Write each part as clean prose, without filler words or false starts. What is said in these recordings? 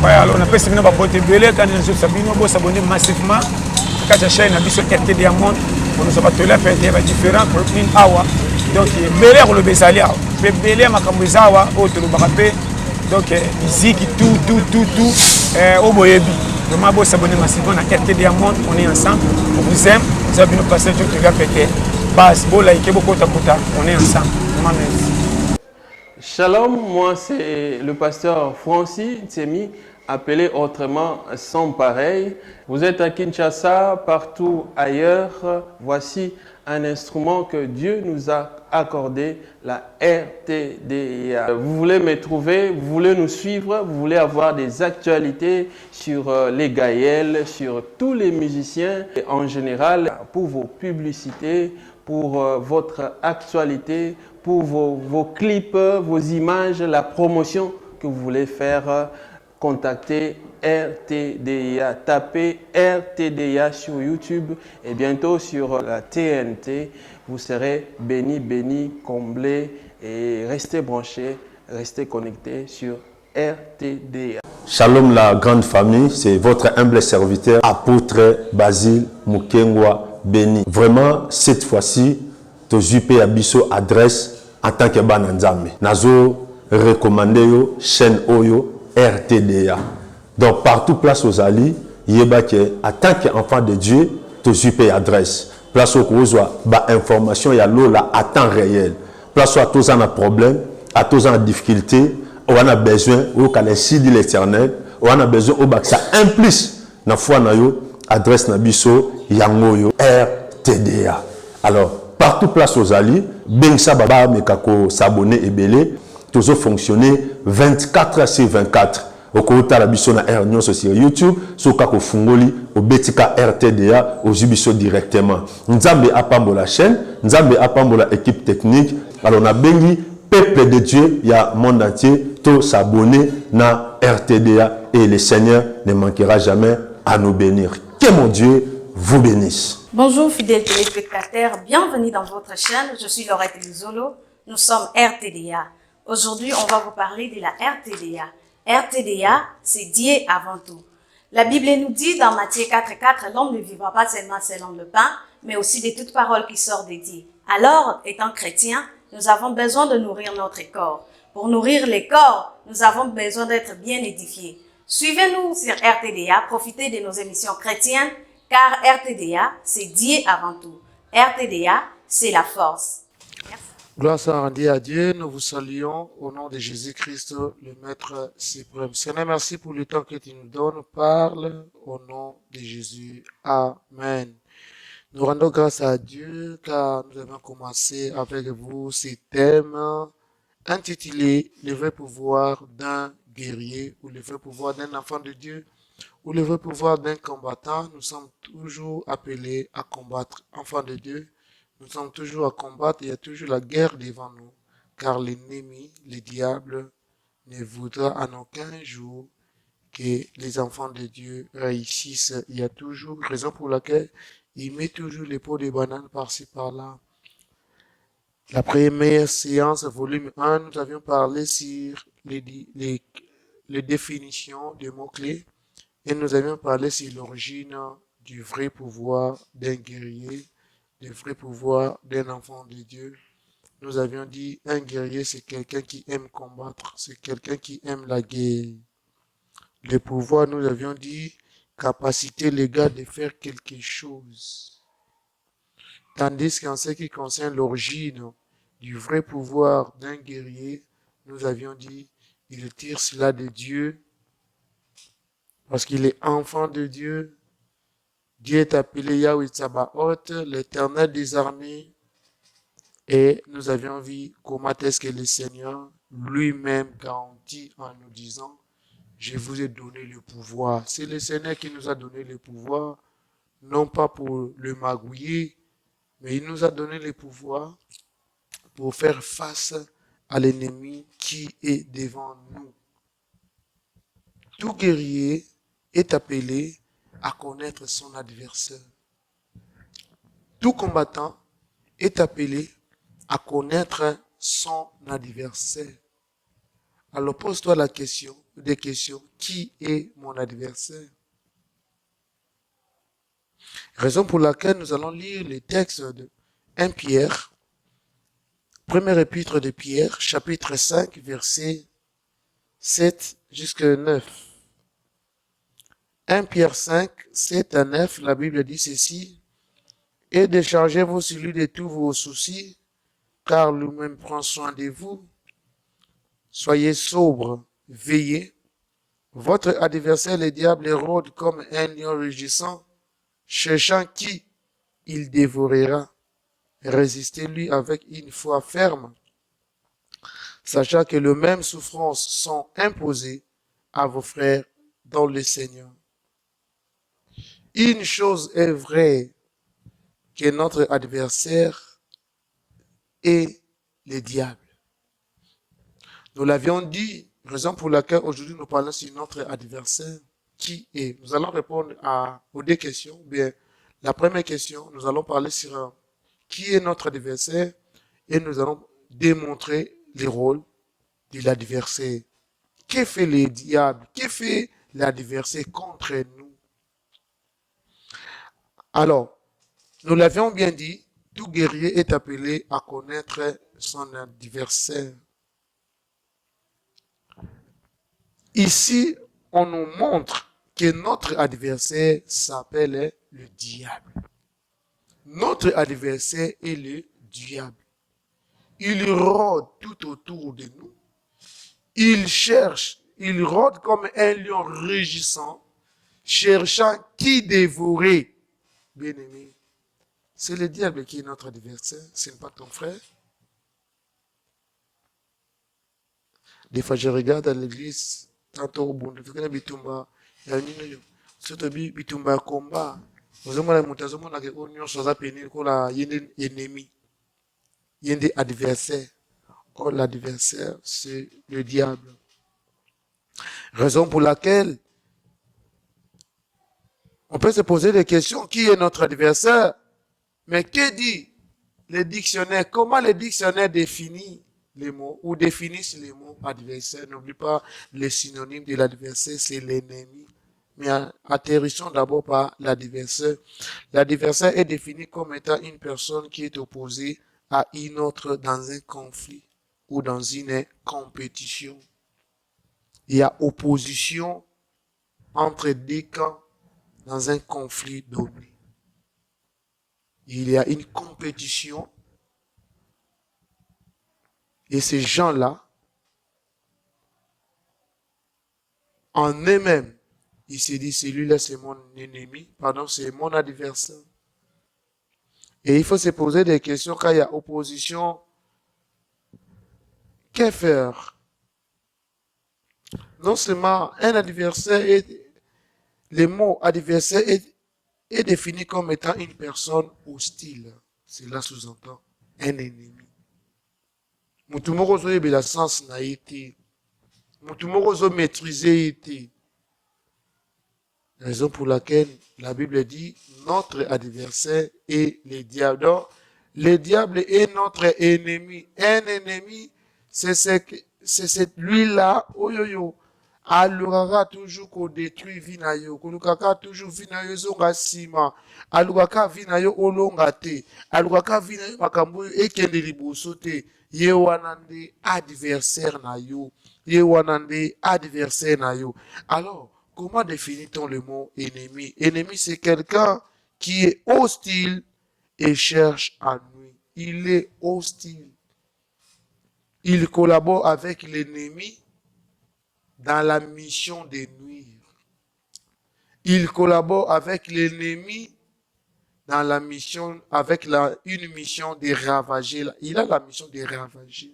Alors on a fait une boîte de belé quand nous sommes s'abonner massivement à la chaîne à biso RT Diamond on nous a pas là faire des différents produits awa donc belé le besalia belé makambo zawa autre le barape donc musique tout au boyebi vraiment beau s'abonner massivement à RT Diamond on est ensemble on vous aime vous avez nous passer tout le gars pété base beau like beaucoup takuta on est ensemble vraiment merci. Shalom, moi c'est le pasteur Francis Tsemi, appelé autrement Sans Pareil. Vous êtes à Kinshasa, partout ailleurs. Voici un instrument que Dieu nous a accordé, la RTDA. Vous voulez me trouver, vous voulez nous suivre, vous voulez avoir des actualités sur les Gaëls, sur tous les musiciens et en général pour vos publicités, pour votre actualité, pour vos clips, vos images, la promotion que vous voulez faire, contactez RTDA. Tapez RTDA sur YouTube et bientôt sur la TNT. Vous serez bénis, comblés et restez branchés, restez connectés sur RTDA. Shalom la grande famille, c'est votre humble serviteur, apôtre Basile Mukengwa Béni. Vraiment, cette fois-ci, to jupe abiso adresse en tant que bananzame. Nazo recommandé yo chaîne Oyo RTDA. Donc partout place aux alliés, yeba que en tant qu'enfant de Dieu, to jupe adresse. Place au kozwa ba information ya lola à temps réel. Place à tous en problème, à tous en difficulté, on a besoin au calendrier de l'Éternel, on a besoin au bac ça implique na foi na yo adresse na biso yango yo RTDA. Alors partout place aux alliés, Bengsa Baba Mekako s'abonner et belé, toujours fonctionner 24 sur 24. Au côté la biso na Air sur YouTube, sur Kako Fungoli, au Betika RTDA, au Jubiso directement. Nzambe apambo la chaîne, Nzambe apambo la équipe technique. Alors on a bengi peuple de Dieu, il y a monde entier, tout s'abonner na RTDA et le Seigneur ne manquera jamais à nous bénir. Que mon Dieu vous bénisse. Bonjour fidèles téléspectateurs, bienvenue dans votre chaîne, je suis Laurette Luzolo, nous sommes RTDA. Aujourd'hui, on va vous parler de la RTDA. RTDA, c'est Dieu avant tout. La Bible nous dit dans Matthieu 4,4, l'homme ne vivra pas seulement selon le pain, mais aussi de toute parole qui sort de Dieu. Alors, étant chrétiens, nous avons besoin de nourrir notre corps. Pour nourrir les corps, nous avons besoin d'être bien édifiés. Suivez-nous sur RTDA, profitez de nos émissions chrétiennes, car RTDA, c'est Dieu avant tout. RTDA, c'est la force. Merci. Gloire soit rendue à Dieu. Nous vous saluons au nom de Jésus-Christ, le Maître suprême. Seigneur, merci pour le temps que tu nous donnes. Parle au nom de Jésus. Amen. Nous rendons grâce à Dieu car nous avons commencé avec vous ces thèmes intitulés « Le vrai pouvoir d'un guerrier » ou « Le vrai pouvoir d'un enfant de Dieu » ou le vrai pouvoir d'un combattant. Nous sommes toujours appelés à combattre. Enfants de Dieu, nous sommes toujours à combattre. Il y a toujours la guerre devant nous, car l'ennemi, le diable, ne voudra en aucun jour que les enfants de Dieu réussissent. Il y a toujours raison pour laquelle il met toujours les pots de banane par-ci par-là. La première séance, volume 1, nous avions parlé sur les définitions des mots-clés. Et nous avions parlé sur l'origine du vrai pouvoir d'un guerrier, du vrai pouvoir d'un enfant de Dieu. Nous avions dit, un guerrier, c'est quelqu'un qui aime combattre, c'est quelqu'un qui aime la guerre. Le pouvoir, nous avions dit, capacité légale de faire quelque chose. Tandis qu'en ce qui concerne l'origine du vrai pouvoir d'un guerrier, nous avions dit, il tire cela de Dieu, parce qu'il est enfant de Dieu. Dieu est appelé Yahweh Tsabaoth, l'Éternel des armées. Et nous avions vu comment est-ce que le Seigneur lui-même garantit en nous disant, je vous ai donné le pouvoir. C'est le Seigneur qui nous a donné le pouvoir, non pas pour le magouiller, mais il nous a donné le pouvoir pour faire face à l'ennemi qui est devant nous. Tout guerrier est appelé à connaître son adversaire. Tout combattant est appelé à connaître son adversaire. Alors pose-toi la question, des questions. Qui est mon adversaire? Raison pour laquelle nous allons lire les textes de 1 Pierre, premier épître de Pierre, chapitre 5, versets 7 jusqu'à 9. 1 Pierre 5, 7 à 9, la Bible dit ceci. Et déchargez-vous sur lui de tous vos soucis, car lui-même prend soin de vous. Soyez sobres, veillez. Votre adversaire, le diable, rôde comme un lion rugissant, cherchant qui il dévorera. Résistez-lui avec une foi ferme, sachant que les mêmes souffrances sont imposées à vos frères dans le Seigneur. Une chose est vraie, que notre adversaire est le diable. Nous l'avions dit, raison pour laquelle aujourd'hui nous parlons sur notre adversaire, qui est. Nous allons répondre aux deux questions. Bien, la première question, nous allons parler sur qui est notre adversaire et nous allons démontrer le rôle de l'adversaire. Que fait le diable? Que fait l'adversaire contre nous? Alors, nous l'avions bien dit, tout guerrier est appelé à connaître son adversaire. Ici, on nous montre que notre adversaire s'appelle le diable. Notre adversaire est le diable. Il rôde tout autour de nous. Il cherche, il rôde comme un lion rugissant, cherchant qui dévorer. Bien-aimé, c'est le diable qui est notre adversaire, ce n'est pas ton frère. Des fois, je regarde à l'église, tantôt au bon, il y a bitumba, il y a une surtout bitumba combat. Vous avez mon tazomon avec union sans appeler qu'on a un ennemi, il y a des adversaires. Or, l'adversaire, c'est le diable. Raison pour laquelle on peut se poser des questions. Qui est notre adversaire? Mais que dit le dictionnaire? Comment le dictionnaire définit les mots ou définissent les mots adversaire? N'oublie pas les synonymes de l'adversaire, c'est l'ennemi. Mais atterrissons d'abord par l'adversaire. L'adversaire est défini comme étant une personne qui est opposée à une autre dans un conflit ou dans une compétition. Il y a opposition entre deux camps dans un conflit donné. Il y a une compétition et ces gens-là, en eux-mêmes, ils se disent, celui-là c'est mon ennemi, pardon, c'est mon adversaire. Et il faut se poser des questions quand il y a opposition. Que faire? Non seulement un adversaire, le mot adversaire est défini comme étant une personne hostile. Cela sous-entend un ennemi. Mutumoko zo yebela sens na été. Mutumoko zo maîtriser été. Raison pour laquelle la Bible dit notre adversaire est le diable. Donc, le diable est notre ennemi. Un ennemi, c'est celui-là, oyoyo, alukaka toujours qu'on détruit vinayo, kolukaka toujours vinayo zonga sima, alukaka vinayo olonga te, alukaka vinayo makambo ekende liboso te, ye wanande adversaire na yo, ye wanande adversaire na yo. Alors, comment définit-on le mot ennemi? Ennemi, c'est quelqu'un qui est hostile et cherche à nuire. Il est hostile. Il collabore avec l'ennemi dans la mission de nuire. Il collabore avec l'ennemi dans la mission, avec une mission de ravager. Il a la mission de ravager.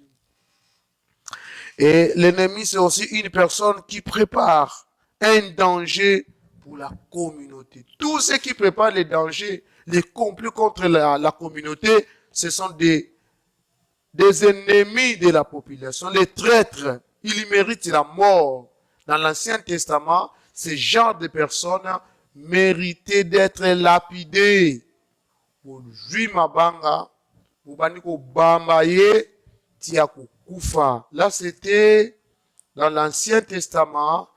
Et l'ennemi, c'est aussi une personne qui prépare un danger pour la communauté. Tous ceux qui préparent les dangers, les complots contre la communauté, ce sont des ennemis de la population, les traîtres. Ils méritent la mort. Dans l'Ancien Testament, ce genre de personnes méritaient d'être lapidées. Là, c'était dans l'Ancien Testament,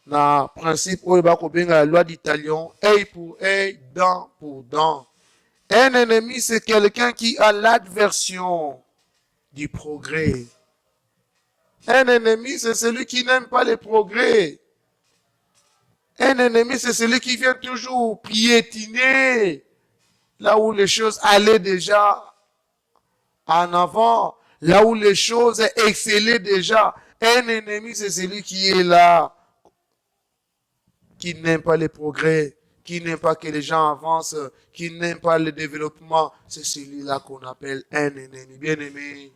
na principe oyo bakobenga la loi d'Italion, œil pour œil, dent pour dent. Un ennemi, c'est quelqu'un qui a l'adversion du progrès. Un ennemi, c'est celui qui n'aime pas les progrès. Un ennemi, c'est celui qui vient toujours piétiner là où les choses allaient déjà en avant, là où les choses excellaient déjà. Un ennemi, c'est celui qui est là, qui n'aime pas les progrès, qui n'aime pas que les gens avancent, qui n'aime pas le développement. C'est celui-là qu'on appelle un ennemi. Bien-aimé.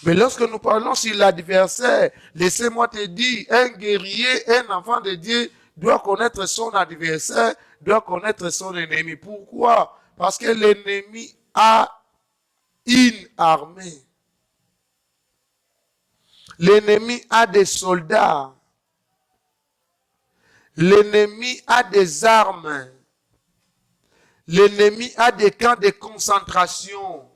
Mais lorsque nous parlons sur l'adversaire, laissez-moi te dire, un guerrier, un enfant de Dieu doit connaître son adversaire, doit connaître son ennemi. Pourquoi? Parce que l'ennemi a une armée. L'ennemi a des soldats. L'ennemi a des armes. L'ennemi a des camps de concentration.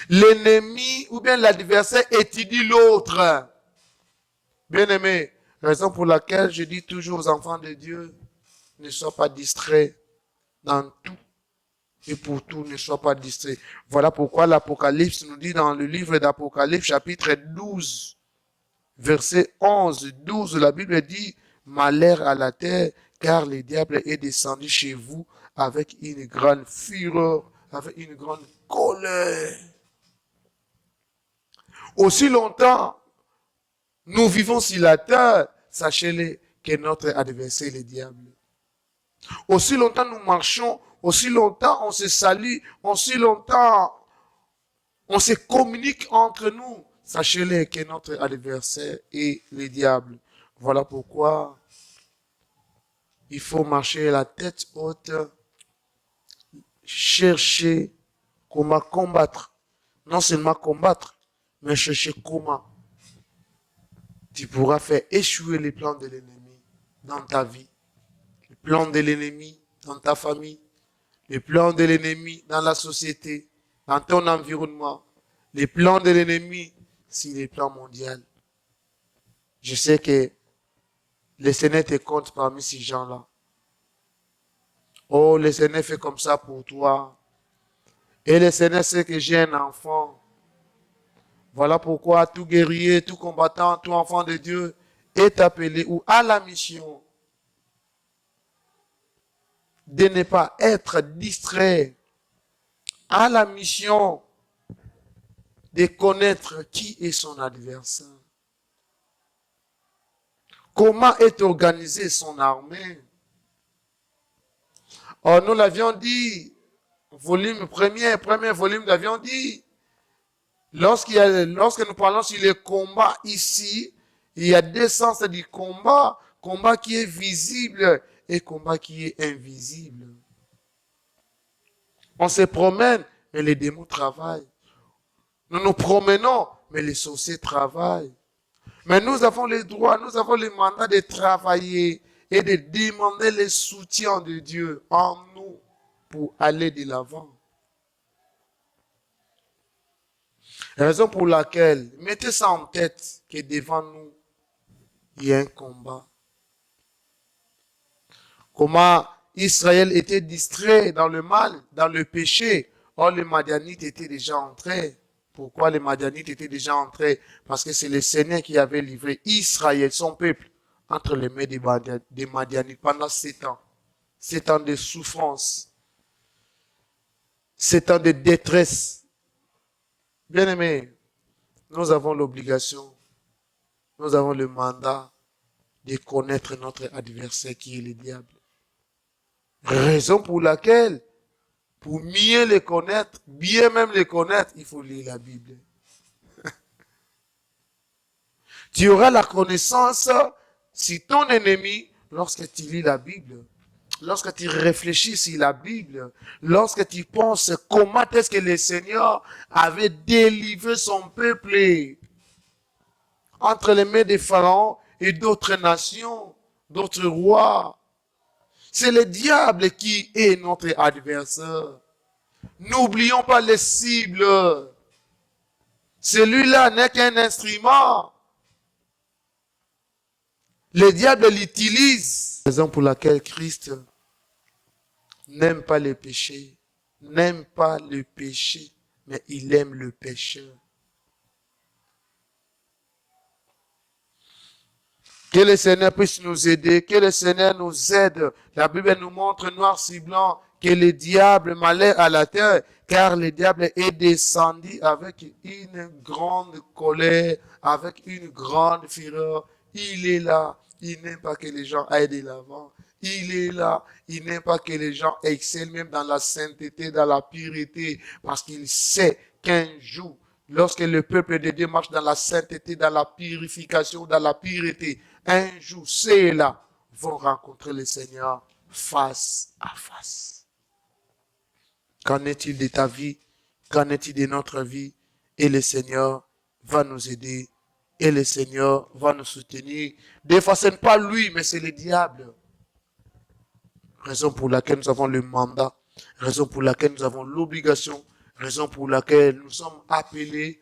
L'ennemi ou bien l'adversaire étudie l'autre. Bien-aimé, raison pour laquelle je dis toujours aux enfants de Dieu, ne sois pas distrait dans tout. Et pour tout, ne sois pas distrait. Voilà pourquoi l'Apocalypse nous dit dans le livre d'Apocalypse, chapitre 12, verset 11, 12, la Bible dit, malheur à la terre, car le diable est descendu chez vous avec une grande fureur, avec une grande colère. Aussi longtemps, nous vivons sur la terre, sachez-le que notre adversaire est le diable. Aussi longtemps nous marchons, aussi longtemps on se salue, aussi longtemps on se communique entre nous, sachez-le que notre adversaire est le diable. Voilà pourquoi il faut marcher la tête haute, chercher comment combattre. Non seulement combattre, mais chercher comment tu pourras faire échouer les plans de l'ennemi dans ta vie, les plans de l'ennemi dans ta famille, les plans de l'ennemi dans la société, dans ton environnement, les plans de l'ennemi sur les plans mondiaux. Je sais que le Seigneur te compte parmi ces gens-là. Oh, le Seigneur fait comme ça pour toi. Et le Seigneur sait que j'ai un enfant. Voilà pourquoi tout guerrier, tout combattant, tout enfant de Dieu est appelé ou a la mission de ne pas être distrait, a la mission de connaître qui est son adversaire. Comment est organisée son armée? Oh, nous l'avions dit, premier volume, nous l'avions dit, lorsque nous parlons sur les combats ici, il y a deux sens du combat. Combat qui est visible et combat qui est invisible. On se promène, mais les démons travaillent. Nous nous promenons, mais les sorciers travaillent. Mais nous avons le droit, nous avons le mandat de travailler et de demander le soutien de Dieu en nous pour aller de l'avant. Raison pour laquelle, mettez ça en tête, que devant nous, il y a un combat. Comment Israël était distrait dans le mal, dans le péché. Or, les Madianites étaient déjà entrés. Pourquoi les Madianites étaient déjà entrés? Parce que c'est le Seigneur qui avait livré Israël, son peuple, entre les mains des Madianites pendant 7 ans. 7 ans de souffrance. 7 ans de détresse. Bien-aimés, nous avons l'obligation, nous avons le mandat de connaître notre adversaire qui est le diable. Raison pour laquelle, pour mieux les connaître, bien même les connaître, il faut lire la Bible. Tu auras la connaissance sur ton ennemi lorsque tu lis la Bible. Lorsque tu réfléchis sur la Bible, lorsque tu penses comment est-ce que le Seigneur avait délivré son peuple entre les mains des pharaons et d'autres nations, d'autres rois. C'est le diable qui est notre adversaire. N'oublions pas les cibles. Celui-là n'est qu'un instrument. Le diable l'utilise. Raison pour laquelle Christ n'aime pas le péché. N'aime pas le péché, mais il aime le pécheur. Que le Seigneur puisse nous aider, que le Seigneur nous aide. La Bible nous montre noir sur blanc que le diable m'allait à la terre, car le diable est descendu avec une grande colère, avec une grande fureur. Il est là, il n'aime pas que les gens aillent de l'avant. Il est là, il n'aime pas que les gens excellent même dans la sainteté, dans la pureté, parce qu'il sait qu'un jour, lorsque le peuple de Dieu marche dans la sainteté, dans la purification, dans la pureté, un jour, ceux-là vont rencontrer le Seigneur face à face. Qu'en est-il de ta vie? Qu'en est-il de notre vie? Et le Seigneur va nous aider. Et le Seigneur va nous soutenir. Des fois, ce n'est pas lui, mais c'est le diable. Raison pour laquelle nous avons le mandat. Raison pour laquelle nous avons l'obligation. Raison pour laquelle nous sommes appelés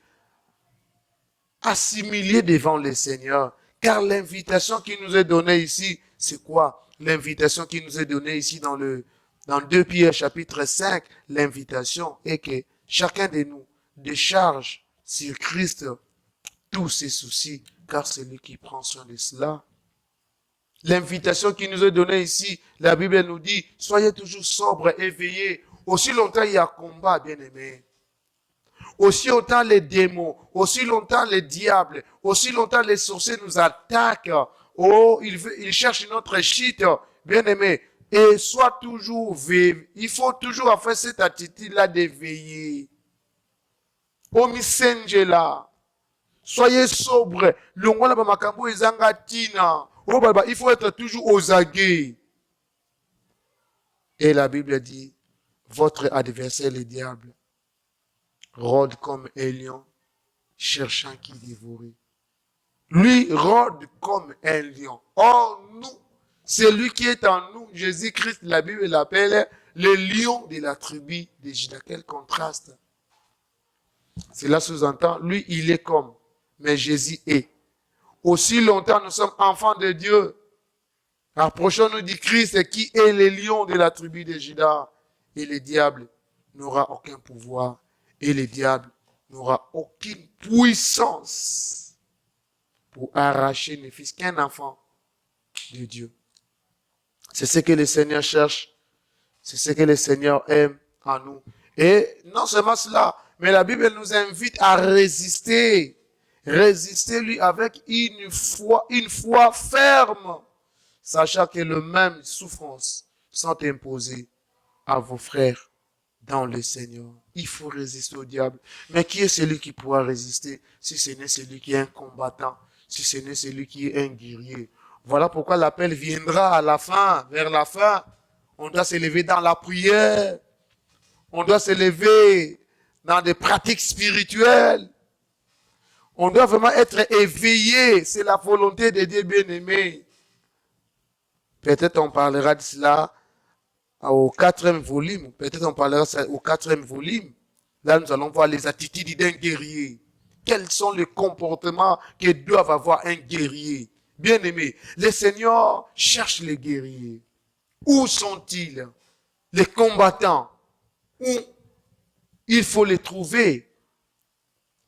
à s'humilier devant le Seigneur. Car l'invitation qui nous est donnée ici, c'est quoi? L'invitation qui nous est donnée ici dans 2 Pierre chapitre 5, l'invitation est que chacun de nous décharge sur Christ tous ses soucis, car c'est lui qui prend soin de cela. L'invitation qui nous est donnée ici, la Bible nous dit, soyez toujours sobres, éveillés. Aussi longtemps il y a combat, bien-aimés. Aussi longtemps les démons, aussi longtemps les diables, aussi longtemps les sorciers nous attaquent. Oh, ils cherchent notre chute, bien-aimés. Et sois toujours veillé. Il faut toujours avoir cette attitude-là de veiller. Oh, là. Soyez sobre. Il faut être toujours aux aguets. Et la Bible dit, votre adversaire, le diable, rôde comme un lion, cherchant qui dévorer. Lui rôde comme un lion. Or, nous, celui qui est en nous, Jésus-Christ, la Bible l'appelle le lion de la tribu de Juda. Quel contraste. Cela sous-entend, lui, il est comme, mais Jésus est. Aussi longtemps nous sommes enfants de Dieu, approchons-nous du Christ qui est le lion de la tribu de Juda. Et le diable n'aura aucun pouvoir. Et le diable n'aura aucune puissance pour arracher ne fût-ce qu'un enfant de Dieu. C'est ce que le Seigneur cherche. C'est ce que le Seigneur aime en nous. Et non seulement cela, mais la Bible nous invite à résister. Résister lui avec une foi ferme, sachant que les mêmes souffrances sont imposées à vos frères dans le Seigneur. Il faut résister au diable. Mais qui est celui qui pourra résister si ce n'est celui qui est un combattant, si ce n'est celui qui est un guerrier? Voilà pourquoi l'appel viendra à la fin, vers la fin. On doit se lever dans la prière. On doit se lever dans des pratiques spirituelles. On doit vraiment être éveillé. C'est la volonté de Dieu bien-aimé. Peut-être on parlera de cela au 4e volume. Peut-être on parlera au 4e volume. Là, nous allons voir les attitudes d'un guerrier. Quels sont les comportements que doivent avoir un guerrier? Bien-aimé, le Seigneur cherche les guerriers. Où sont-ils? Les combattants. Où il faut les trouver.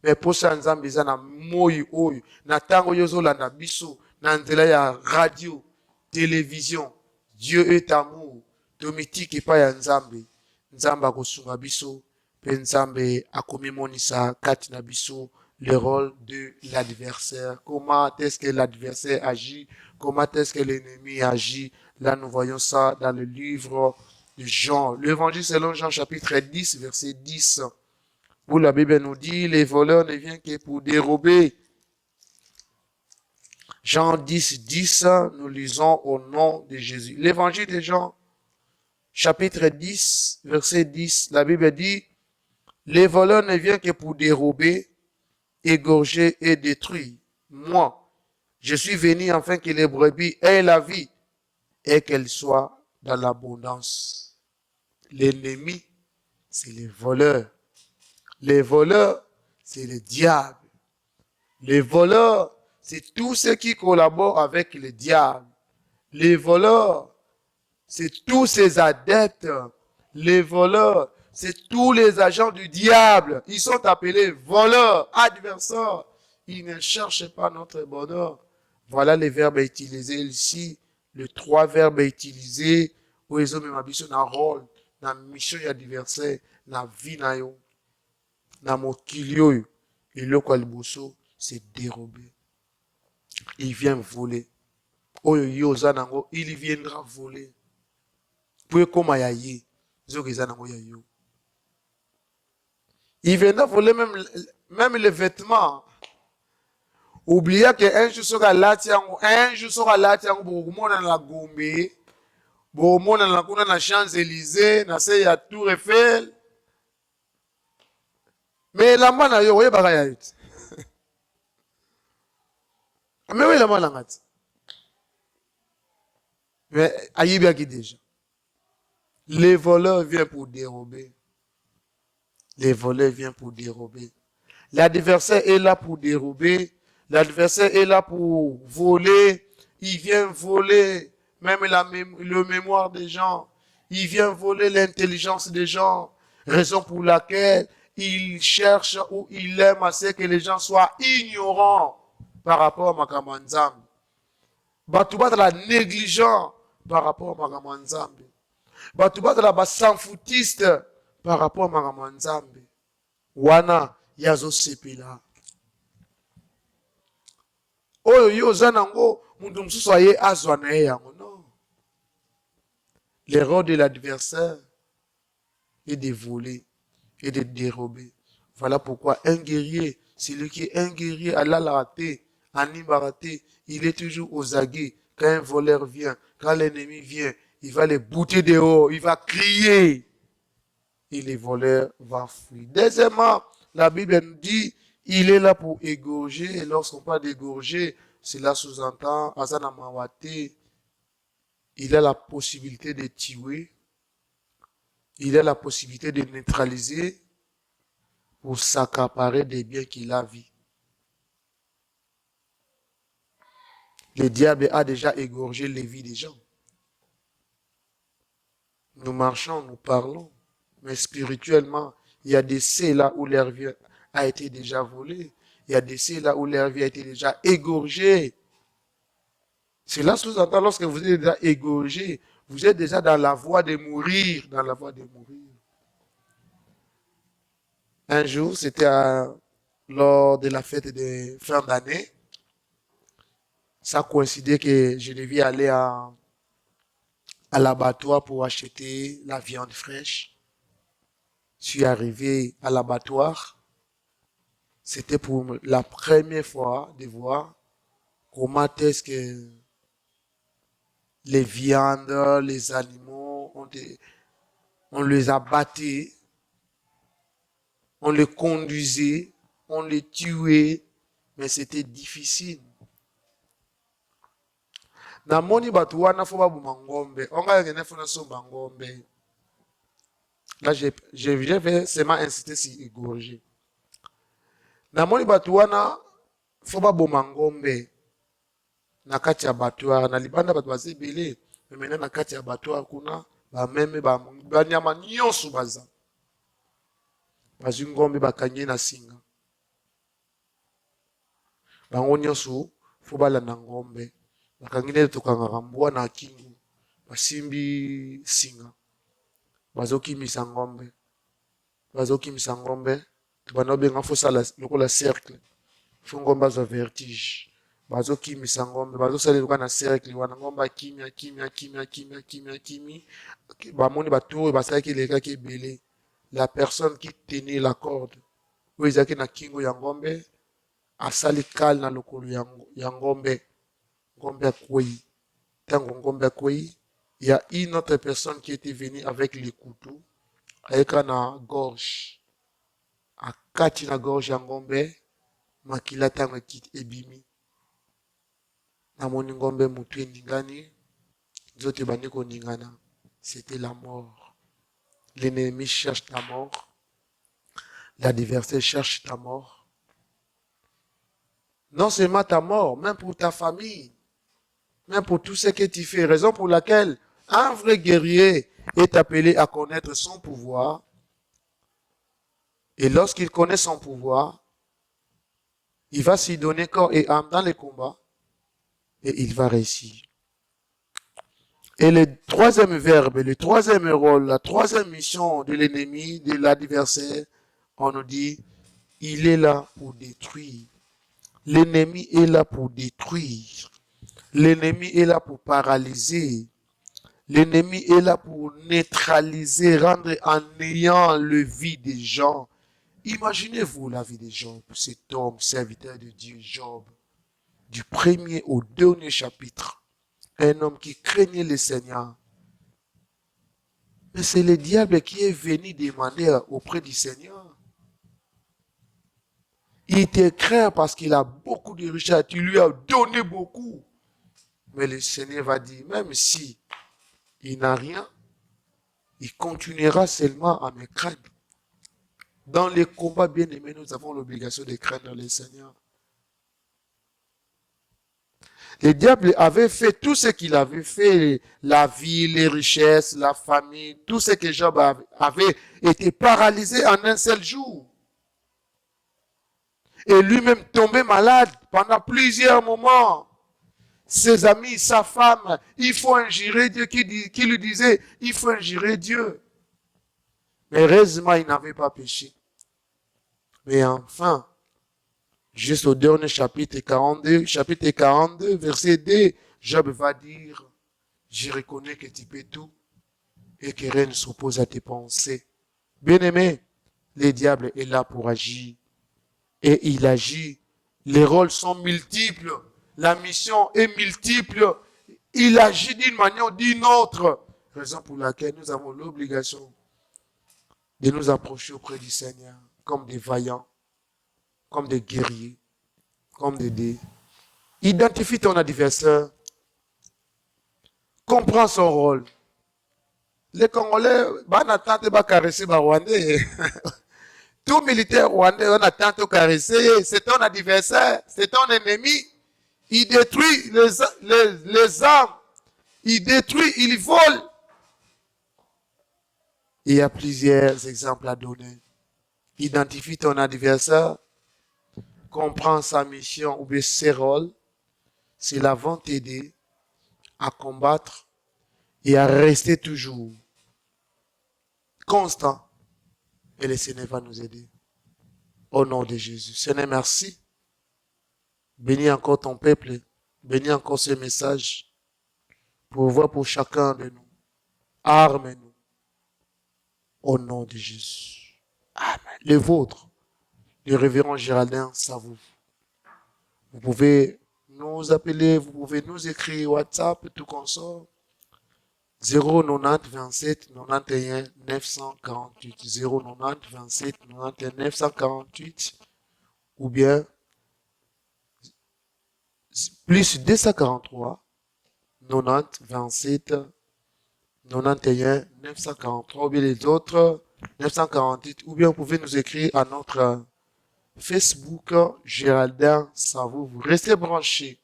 Mais pour ça, nous avons besoin de moyi oyo. Na tango yozola na biso. Na nzela ya radio, télévision. Dieu est amour. Domitique pa ya nzambe. Nzamba kosunga biso. Pe nzambe akomimonisa kati na biso. Le rôle de l'adversaire. Comment est-ce que l'adversaire agit? Comment est-ce que l'ennemi agit? Là, nous voyons ça dans le livre de Jean. L'évangile selon Jean chapitre 10, verset 10. Où la Bible nous dit, les voleurs ne viennent que pour dérober. Jean 10, 10, nous lisons au nom de Jésus. L'évangile de Jean, chapitre 10, verset 10, la Bible dit, les voleurs ne viennent que pour dérober, égorger et détruire. Moi, je suis venu afin que les brebis aient la vie et qu'elles soient dans l'abondance. L'ennemi, c'est les voleurs. Les voleurs, c'est le diable. Les voleurs, c'est tous ceux qui collaborent avec le diable. Les voleurs, c'est tous ses adeptes. Les voleurs, c'est tous les agents du diable. Ils sont appelés voleurs, adversaires. Ils ne cherchent pas notre bonheur. Voilà les verbes utilisés ici. Les 3 verbes utilisés où ils ont même habitué dans le rôle, dans la mission et adversaire, dans la vie, dans mon kilio. Et le kwaliboso, c'est dérober. Il vient voler. Il viendra voler. Pour comme ayaye. Il viendra voler même les vêtements. Oubliez qu'un jour sera là, un jour sera là, pour la Gombe, pour la Champs-Élysées, na se ya Tour Eiffel. Mais la main na yo, mais oui, la main na ngati. Mais aïe bien qui déjà. Les voleurs viennent pour dérober. Les voleurs viennent pour dérober. L'adversaire est là pour dérober. L'adversaire est là pour voler. Il vient voler même le mémoire des gens. Il vient voler l'intelligence des gens. Raison pour laquelle il cherche ou il aime à ce que les gens soient ignorants par rapport à Makamanzam. Batouba de la négligent par rapport à Makamanzam. Batouba de la sanfoutiste par rapport à Makamanzam. Wana yazo sepila. Oyo yo zanango mundu msusu aye azwa na ye yango non. L'erreur de l'adversaire est de voler et de dérober. Voilà pourquoi un guerrier, celui qui est un guerrier à la raté, à raté, il est toujours aux aguets. Quand un voleur vient, quand l'ennemi vient, il va les bouter dehors, il va crier. Et les voleurs vont fuir. Deuxièmement, la Bible nous dit, il est là pour égorger. Et lorsqu'on parle d'égorger, cela sous-entend, Azana Mawate, il a la possibilité de tuer, il a la possibilité de neutraliser pour s'accaparer des biens qu'il a vus. Le diable a déjà égorgé les vies des gens. Nous marchons, nous parlons, mais spirituellement, il y a des C là où leur vie a été déjà volée. Il y a des C là où leur vie a été déjà égorgée. Cela sous-entend lorsque vous êtes déjà égorgé, vous êtes déjà dans la voie de mourir, dans la voie de mourir. Un jour, c'était lors de la fête de fin d'année. Ça coïncidait que je devais aller à l'abattoir pour acheter la viande fraîche. Je suis arrivé à l'abattoir. C'était pour la première fois de voir comment est-ce que les viandes, les animaux, on les abattait, on les conduisait, on les tuait, mais c'était difficile. Namoni batu wana fo babuma ngombe, onga yengene fo na somba ngombe. Là, je vais seulement insister sur égorger. Namoni batu wana fo babuma ngombe. Na kati ya abattoir, na libanda batu bazebele, mais maintenant na kati ya abattoir kuna, ba meme ba nyama nyonso baza. Bazwi ngombe bakangi na singa. Bango nyonso fo balanda ngombe. Bakangi nde tokangaka mbwa na kingu. Basimbi singa. Bazokimisa ngombe. Bazokimisa ngombe. Tubana benga fo sala lokola cercle. Fo ngombe azwa vertige. Bazokimisa ngombe. Bazosala lokola na cercle wana ngombe kimi. Bamoni batu basalaki lekaki ebele. La personne qui tenait la corde. Oyo ezalaki na kingo ya ngombe asali kale na lokolo ya ngombe. Ngombe akwei. Tango ngombe akwei, il y a une autre personne qui était venue avec les couteaux, avec na gorge. Akati na gorge ya ngombe, makila tango kit ebimi. Na moni ngombe mutu endingani, zote bandiko ningana. C'était la mort. L'ennemi cherche ta mort. L'adversaire cherche ta mort. Non seulement ta mort, même pour ta famille, même pour tout ce que tu fais. Raison pour laquelle un vrai guerrier est appelé à connaître son pouvoir. Et lorsqu'il connaît son pouvoir, il va s'y donner corps et âme dans les combats et il va réussir. Et le troisième verbe, le troisième rôle, la troisième mission de l'ennemi, de l'adversaire, on nous dit, il est là pour détruire. L'ennemi est là pour détruire. L'ennemi est là pour paralyser. L'ennemi est là pour neutraliser, rendre en néant le vie des gens. Imaginez-vous la vie de Job, cet homme serviteur de Dieu, Job, du premier au dernier chapitre. Un homme qui craignait le Seigneur. Mais c'est le diable qui est venu demander auprès du Seigneur. Il te craint parce qu'il a beaucoup de richesses. Tu lui as donné beaucoup. Mais le Seigneur va dire, même si il n'a rien, il continuera seulement à me craindre. Dans les combats bien-aimés, nous avons l'obligation de craindre le Seigneur. Le diable avait fait tout ce qu'il avait fait, la vie, les richesses, la famille, tout ce que Job avait été paralysé en un seul jour. Et lui-même tombé malade pendant plusieurs moments. Ses amis, sa femme, il faut injurer Dieu, qui lui disait, il faut injurer Dieu. Mais heureusement, il n'avait pas péché. Mais enfin, juste au dernier chapitre 42, verset 2, Job va dire, je reconnais que tu peux tout et que rien ne s'oppose à tes pensées. Bien-aimé, le diable est là pour agir. Et il agit. Les rôles sont multiples. La mission est multiple. Il agit d'une manière ou d'une autre. Raison pour laquelle nous avons l'obligation de nous approcher auprès du Seigneur comme des vaillants, comme des guerriers, comme des dés. Identifie ton adversaire. Comprends son rôle. Les Congolais, on attend de caresser les Rwandais. Tout militaire rwandais, on attend de caresser. C'est ton adversaire, c'est ton ennemi. Il détruit les armes. Il détruit, il vole. Il y a plusieurs exemples à donner. Identifie ton adversaire. Comprends sa mission ou bien ses rôles. Cela va t'aider à combattre et à rester toujours constant. Et le Seigneur va nous aider. Au nom de Jésus. Seigneur, merci. Bénis encore ton peuple. Bénis encore ce message. Pour voir pour chacun de nous. Arme-nous. Au nom de Jésus. Amen. Le vôtre, le révérend Géraldin Savou. Vous pouvez nous appeler, vous pouvez nous écrire WhatsApp, tout consort. 090 27 91 948 090 27 91 948 ou bien plus 243 90 27 91 943 ou bien les autres 948 ou bien vous pouvez nous écrire à notre Facebook Géraldin Savou. Vous restez branchés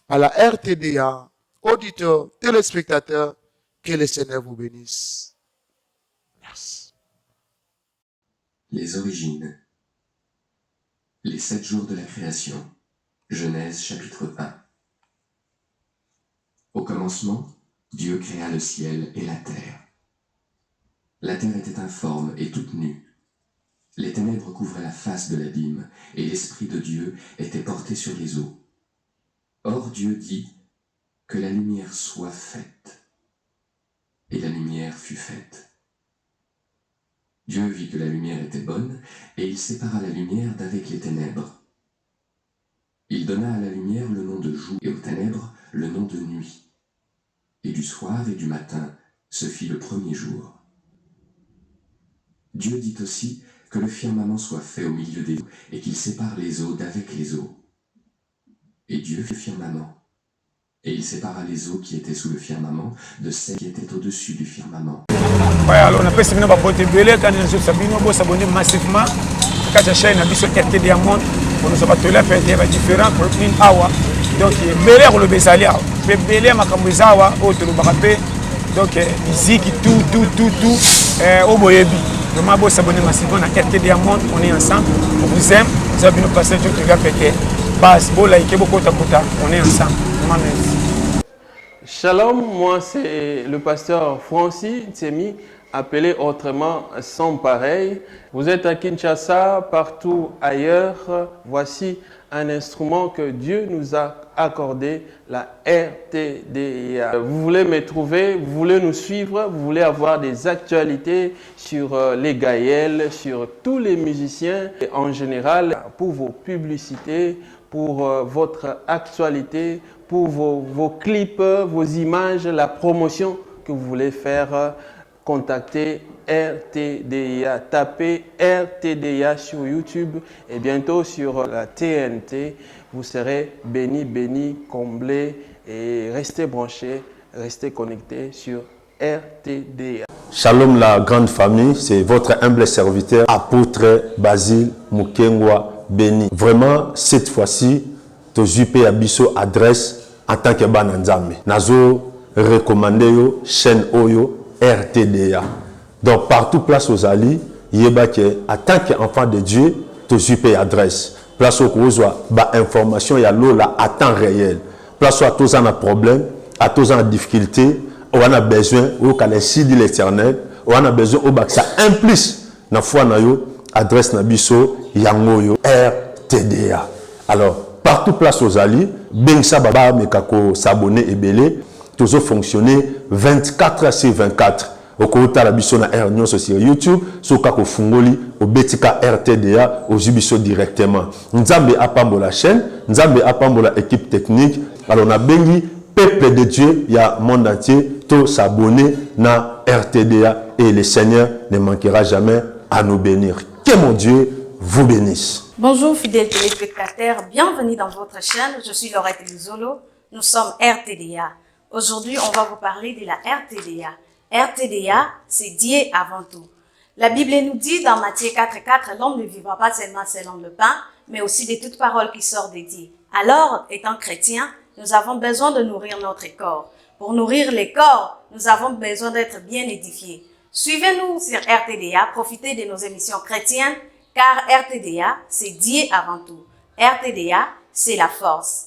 à la RTDA. Auditeurs, téléspectateurs, que le Seigneur vous bénisse. Merci. Les origines. Les 7 jours de la création. Genèse chapitre 1. Au commencement, Dieu créa le ciel et la terre. La terre était informe et toute nue. Les ténèbres couvraient la face de l'abîme, et l'Esprit de Dieu était porté sur les eaux. Or Dieu dit que la lumière soit faite. Et la lumière fut faite. Dieu vit que la lumière était bonne, et il sépara la lumière d'avec les ténèbres. Il donna à la lumière le nom de jour, et aux ténèbres le nom de nuit. Et du soir et du matin se fit le premier jour. Dieu dit aussi que le firmament soit fait au milieu des eaux, et qu'il sépare les eaux d'avec les eaux. Et Dieu fit le firmament. Et il sépara les eaux qui étaient sous le firmament de celles qui étaient au-dessus du firmament. Ouais, alors on a fait ce qu'on a quand on a s'abonné massivement à la chaîne RT Diamond. nous avons différents protéines awa donc belé le bezali awa pe belé makambo ezawa o to lobaka pe donc musique tout au boyebi vraiment beau s'abonner massivement à RTDA Monde, on est ensemble, on vous aime, vous avez nos passages tout regarde pété base beau like beaucoup takuta on est ensemble vraiment merci. Shalom, moi c'est le pasteur Francis Ntsemi, appelé autrement Sans Pareil. Vous êtes à Kinshasa, partout ailleurs. Voici un instrument que Dieu nous a accordé, la RTDA. Vous voulez me trouver, vous voulez nous suivre, vous voulez avoir des actualités sur les Gaëls, sur tous les musiciens et en général, pour vos publicités, pour votre actualité, pour vos clips, vos images, la promotion que vous voulez faire, contactez RTDA. Tapez RTDA sur YouTube et bientôt sur la TNT. Vous serez bénis, comblés et restez branchés, restez connectés sur RTDA. Shalom la grande famille, c'est votre humble serviteur, apôtre Basile Mukengwa Béni. Vraiment, cette fois-ci, to jupe abiso adresse en tant que bananzame. Nazo recommandé yo chaîne Oyo RTDA. Donc partout place aux alliés, yeba que en tant qu'enfant de Dieu, to jupe adresse. Place au kozwa ba information ya lola à temps réel. Place à tous en problème, à tous en difficulté, on a besoin au calendrier de l'Éternel, on a besoin au bac ça implique na foi na yo adresse na biso yango yo RTDA. Alors partout place aux alliés, Bengsa Baba Mekako s'abonner et belé, toujours fonctionner 24 sur 24. Au côté la biso na Air sur YouTube, sur Kako Fungoli, au Betika RTDA, au Jubiso directement. Nzambe apambo la chaîne, Nzambe apambo la équipe technique. Alors on a bengi peuple de Dieu, il y a monde entier, tout s'abonner na RTDA et le Seigneur ne manquera jamais à nous bénir. Que mon Dieu vous bénisse. Bonjour fidèles téléspectateurs, bienvenue dans votre chaîne, je suis Laurette Luzolo, nous sommes RTDA. Aujourd'hui, on va vous parler de la RTDA. RTDA, c'est Dieu avant tout. La Bible nous dit dans Matthieu 4,4, l'homme ne vivra pas seulement selon le pain, mais aussi de toute parole qui sort de Dieu. Alors, étant chrétiens, nous avons besoin de nourrir notre corps. Pour nourrir les corps, nous avons besoin d'être bien édifiés. Suivez-nous sur RTDA, profitez de nos émissions chrétiennes, car RTDA, c'est Dieu avant tout. RTDA, c'est la force.